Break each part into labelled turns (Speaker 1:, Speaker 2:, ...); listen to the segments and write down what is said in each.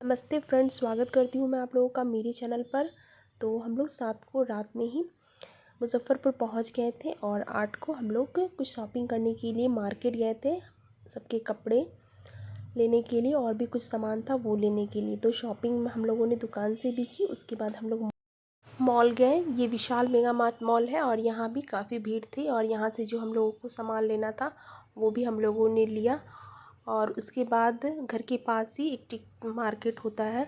Speaker 1: नमस्ते फ्रेंड्स, स्वागत करती हूँ मैं आप लोगों का मेरे चैनल पर। तो हम लोग 7 को रात में ही मुज़फ़्फ़रपुर पहुँच गए थे और 8 को हम लोग कुछ शॉपिंग करने के लिए मार्केट गए थे, सबके कपड़े लेने के लिए और भी कुछ सामान था वो लेने के लिए। तो शॉपिंग में हम लोगों ने दुकान से भी की। उसके बाद हम लोग मॉल गए। ये विशाल मेगा मार्ट मॉल है और यहाँ भी काफ़ी भीड़ थी और यहाँ से जो हम लोगों को सामान लेना था वो भी हम लोगों ने लिया। और उसके बाद घर के पास ही एक टिक मार्केट होता है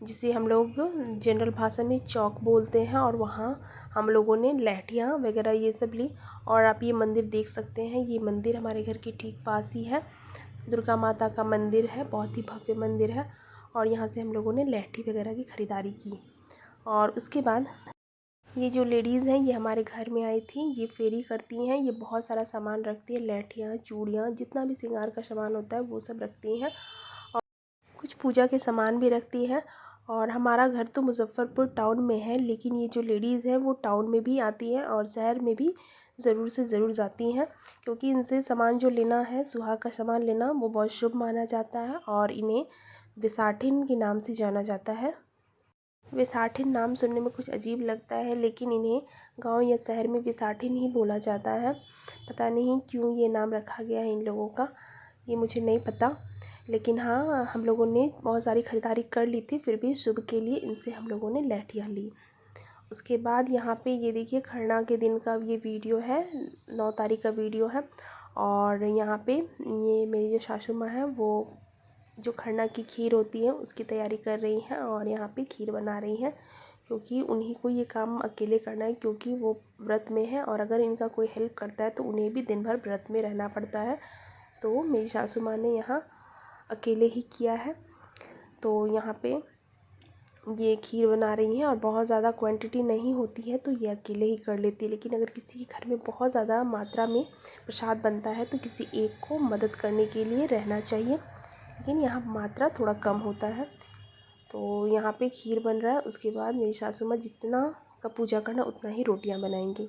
Speaker 1: जिसे हम लोग जनरल भाषा में चौक बोलते हैं, और वहाँ हम लोगों ने लहठियाँ वगैरह ये सब ली। और आप ये मंदिर देख सकते हैं, ये मंदिर हमारे घर के ठीक पास ही है। दुर्गा माता का मंदिर है, बहुत ही भव्य मंदिर है। और यहाँ से हम लोगों ने लहठी वगैरह की ख़रीदारी की। और उसके बाद ये जो लेडीज़ हैं ये हमारे घर में आई थी। ये फेरी करती हैं, ये बहुत सारा सामान रखती है, लहठियाँ, चूड़ियाँ, जितना भी श्रृंगार का सामान होता है वो सब रखती हैं और कुछ पूजा के सामान भी रखती है। और हमारा घर तो मुज़फ़्फ़रपुर टाउन में है, लेकिन ये जो लेडीज़ हैं वो टाउन में भी आती हैं और शहर में भी ज़रूर से ज़रूर जाती हैं, क्योंकि इनसे सामान जो लेना है, सुहाग का सामान लेना, वो बहुत शुभ माना जाता है और इन्हें विसाखिन के नाम से जाना जाता है। विसाखिन नाम सुनने में कुछ अजीब लगता है, लेकिन इन्हें गांव या शहर में विसाखिन ही बोला जाता है। पता नहीं क्यों ये नाम रखा गया है इन लोगों का, ये मुझे नहीं पता। लेकिन हाँ, हम लोगों ने बहुत सारी ख़रीदारी कर ली थी, फिर भी शुभ के लिए इनसे हम लोगों ने लहठियाँ ली। उसके बाद यहाँ पे ये देखिए, खरना के दिन का ये वीडियो है, 9 तारीख का वीडियो है। और यहाँ पे ये मेरी जो सासू माँ है वो जो खरना की खीर होती है उसकी तैयारी कर रही हैं और यहाँ पे खीर बना रही हैं, क्योंकि उन्हीं को ये काम अकेले करना है, क्योंकि वो व्रत में है और अगर इनका कोई हेल्प करता है तो उन्हें भी दिन भर व्रत में रहना पड़ता है। तो मेरी सासू माँ ने यहाँ अकेले ही किया है। तो यहाँ पे ये खीर बना रही हैं और बहुत ज़्यादा क्वांटिटी नहीं होती है तो ये अकेले ही कर लेती है, लेकिन अगर किसी के घर में बहुत ज़्यादा मात्रा में प्रसाद बनता है तो किसी एक को मदद करने के लिए रहना चाहिए, लेकिन यहाँ मात्रा थोड़ा कम होता है। तो यहाँ पे खीर बन रहा है। उसके बाद मेरी सासू माँ जितना का पूजा करना उतना ही रोटियाँ बनाएंगी।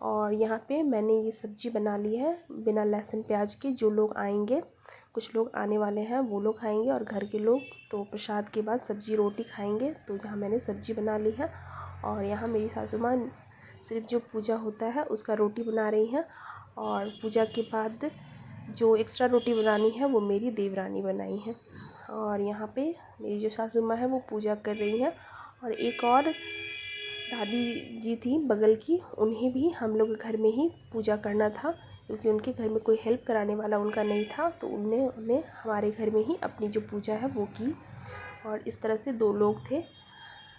Speaker 1: और यहाँ पे मैंने ये सब्ज़ी बना ली है बिना लहसुन प्याज के। जो लोग आएंगे, कुछ लोग आने वाले हैं, वो लोग खाएंगे और घर के लोग तो प्रसाद के बाद सब्ज़ी रोटी खाएंगे। तो यहाँ मैंने सब्ज़ी बना ली है और यहाँ मेरी सासू माँ सिर्फ जो पूजा होता है उसका रोटी बना रही हैं, और पूजा के बाद जो एक्स्ट्रा रोटी बनानी है वो मेरी देवरानी बनाई है। और यहाँ पे मेरी जो सासू माँ है वो पूजा कर रही हैं। और एक और दादी जी थी बगल की, उन्हें भी हम लोग घर में ही पूजा करना था, क्योंकि उनके घर में कोई हेल्प कराने वाला उनका नहीं था, तो उन्हें हमारे घर में ही अपनी जो पूजा है वो की। और इस तरह से 2 लोग थे,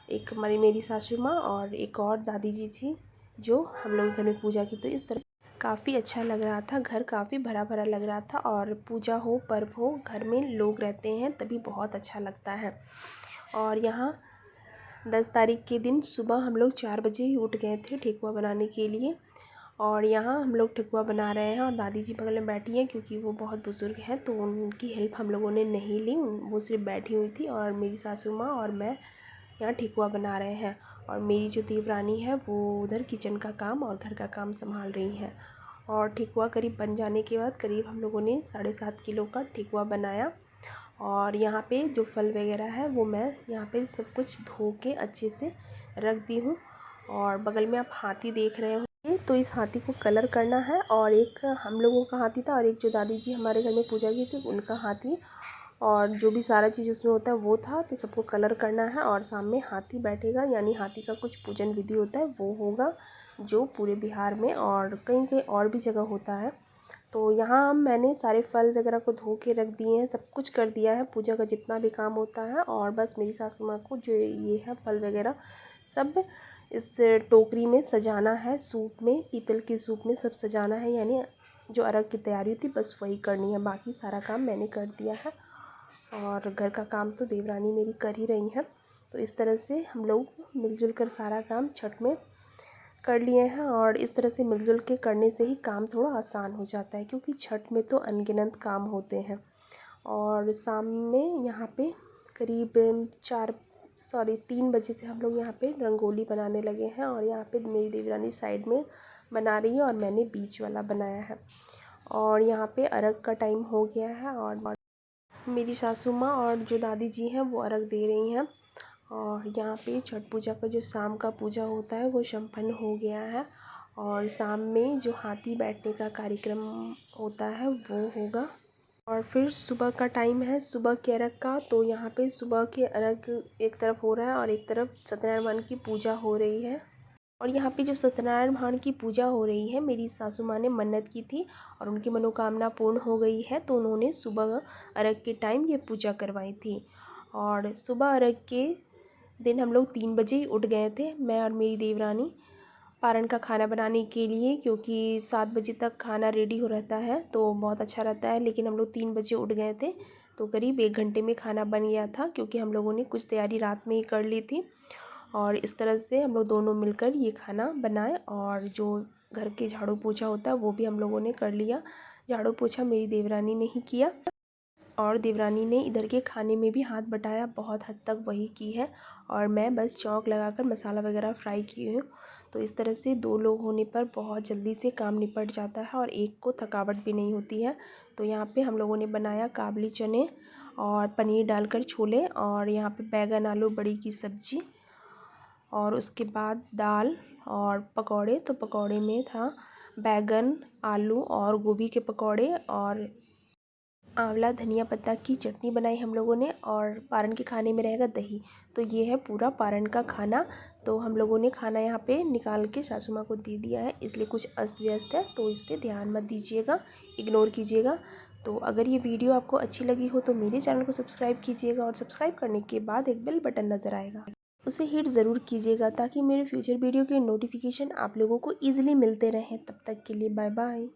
Speaker 1: एक हमारी मेरी सासू माँ और एक और दादी जी थी जो हम लोग घर में पूजा की। तो इस तरह काफ़ी अच्छा लग रहा था, घर काफ़ी भरा भरा लग रहा था। और पूजा हो, पर्व हो, घर में लोग रहते हैं तभी बहुत अच्छा लगता है। और यहाँ 10 तारीख के दिन सुबह हम लोग 4 बजे ही उठ गए थे ठेकुआ बनाने के लिए। और यहाँ हम लोग ठेकुआ बना रहे हैं और दादी जी बगल में बैठी हैं, क्योंकि वो बहुत बुज़ुर्ग हैं तो उनकी हेल्प हम लोगों ने नहीं ली। वो सिर्फ बैठी हुई थी और मेरी सासू माँ और मैं यहाँ ठेकुआ बना रहे हैं। और मेरी जो देवरानी है वो उधर किचन का काम और घर का काम संभाल रही है। और ठेकुआ करीब बन जाने के बाद करीब हम लोगों ने 7.5 किलो का ठेकुआ बनाया। और यहाँ पे जो फल वगैरह है वो मैं यहाँ पे सब कुछ धो के अच्छे से रख दी हूँ। और बगल में आप हाथी देख रहे होंगे, तो इस हाथी को कलर करना है। और एक हम लोगों का हाथी था और एक जो दादी जी हमारे घर में पूजा की थी उनका हाथी, और जो भी सारा चीज़ उसमें होता है वो था। तो सबको कलर करना है और सामने हाथी बैठेगा, यानी हाथी का कुछ पूजन विधि होता है वो होगा, जो पूरे बिहार में और कहीं कहीं और भी जगह होता है। तो यहाँ मैंने सारे फल वगैरह को धो के रख दिए हैं, सब कुछ कर दिया है, पूजा का जितना भी काम होता है। और बस मेरी सासू माँ को जो ये है फल वगैरह सब इस टोकरी में सजाना है, सूप में, पीतल के सूप में सब सजाना है, यानी जो अर्घ की तैयारी थी बस वही करनी है, बाकी सारा काम मैंने कर दिया है। और घर का काम तो देवरानी मेरी कर ही रही हैं। तो इस तरह से हम लोग मिलजुल कर सारा काम छठ में कर लिए हैं। और इस तरह से मिलजुल के करने से ही काम थोड़ा आसान हो जाता है, क्योंकि छठ में तो अनगिनत काम होते हैं। और शाम में यहाँ पे करीब 3 बजे से हम लोग यहाँ पे रंगोली बनाने लगे हैं। और यहाँ पे मेरी देवरानी साइड में बना रही है और मैंने बीच वाला बनाया है। और यहाँ पे अर्घ का टाइम हो गया है और मेरी सासू माँ और जो दादी जी हैं वो अर्घ दे रही हैं। और यहाँ पे छठ पूजा का जो शाम का पूजा होता है वो संपन्न हो गया है। और शाम में जो हाथी बैठने का कार्यक्रम होता है वो होगा। और फिर सुबह का टाइम है सुबह के अर्घ का। तो यहाँ पे सुबह के अर्घ एक तरफ हो रहा है और एक तरफ सत्यनारायण भगवान की पूजा हो रही है। और यहाँ पे जो सत्यनारायण भगवान की पूजा हो रही है, मेरी सासू माँ ने मन्नत की थी और उनकी मनोकामना पूर्ण हो गई है, तो उन्होंने सुबह अर्घ के टाइम ये पूजा करवाई थी। और सुबह अर्घ के दिन हम लोग 3 बजे ही उठ गए थे, मैं और मेरी देवरानी, पारण का खाना बनाने के लिए, क्योंकि 7 बजे तक खाना रेडी हो रहता है तो बहुत अच्छा रहता है। लेकिन हम लोग 3 बजे उठ गए थे तो करीब 1 घंटे में खाना बन गया था, क्योंकि हम लोगों ने कुछ तैयारी रात में ही कर ली थी। और इस तरह से हम लोग दोनों मिलकर ये खाना बनाए। और जो घर के झाड़ू पोछा होता है वो भी हम लोगों ने कर लिया। झाड़ू पोछा मेरी देवरानी ने ही किया और देवरानी ने इधर के खाने में भी हाथ बटाया, बहुत हद तक वही की है। और मैं बस चौंक लगाकर मसाला वगैरह फ्राई की हूँ। तो इस तरह से 2 लोग होने पर बहुत जल्दी से काम निपट जाता है और एक को थकावट भी नहीं होती है। तो यहाँ पे हम लोगों ने बनाया काबली चने और पनीर डालकर छोले, और यहाँ पे बैगन आलू बड़ी की सब्ज़ी, और उसके बाद दाल और पकौड़े। तो पकौड़े में था बैगन, आलू और गोभी के पकौड़े, और आंवला धनिया पत्ता की चटनी बनाई हम लोगों ने। और पारण के खाने में रहेगा दही। तो ये है पूरा पारण का खाना। तो हम लोगों ने खाना यहाँ पे निकाल के सासू माँ को दे दिया है, इसलिए कुछ अस्त व्यस्त है, तो इस पर ध्यान मत दीजिएगा, इग्नोर कीजिएगा। तो अगर ये वीडियो आपको अच्छी लगी हो तो मेरे चैनल को सब्सक्राइब कीजिएगा, और सब्सक्राइब करने के बाद एक बेल बटन नज़र आएगा, उसे हिट ज़रूर कीजिएगा, ताकि मेरे फ्यूचर वीडियो के नोटिफिकेशन आप लोगों को ईजिली मिलते रहें। तब तक के लिए बाय बाय।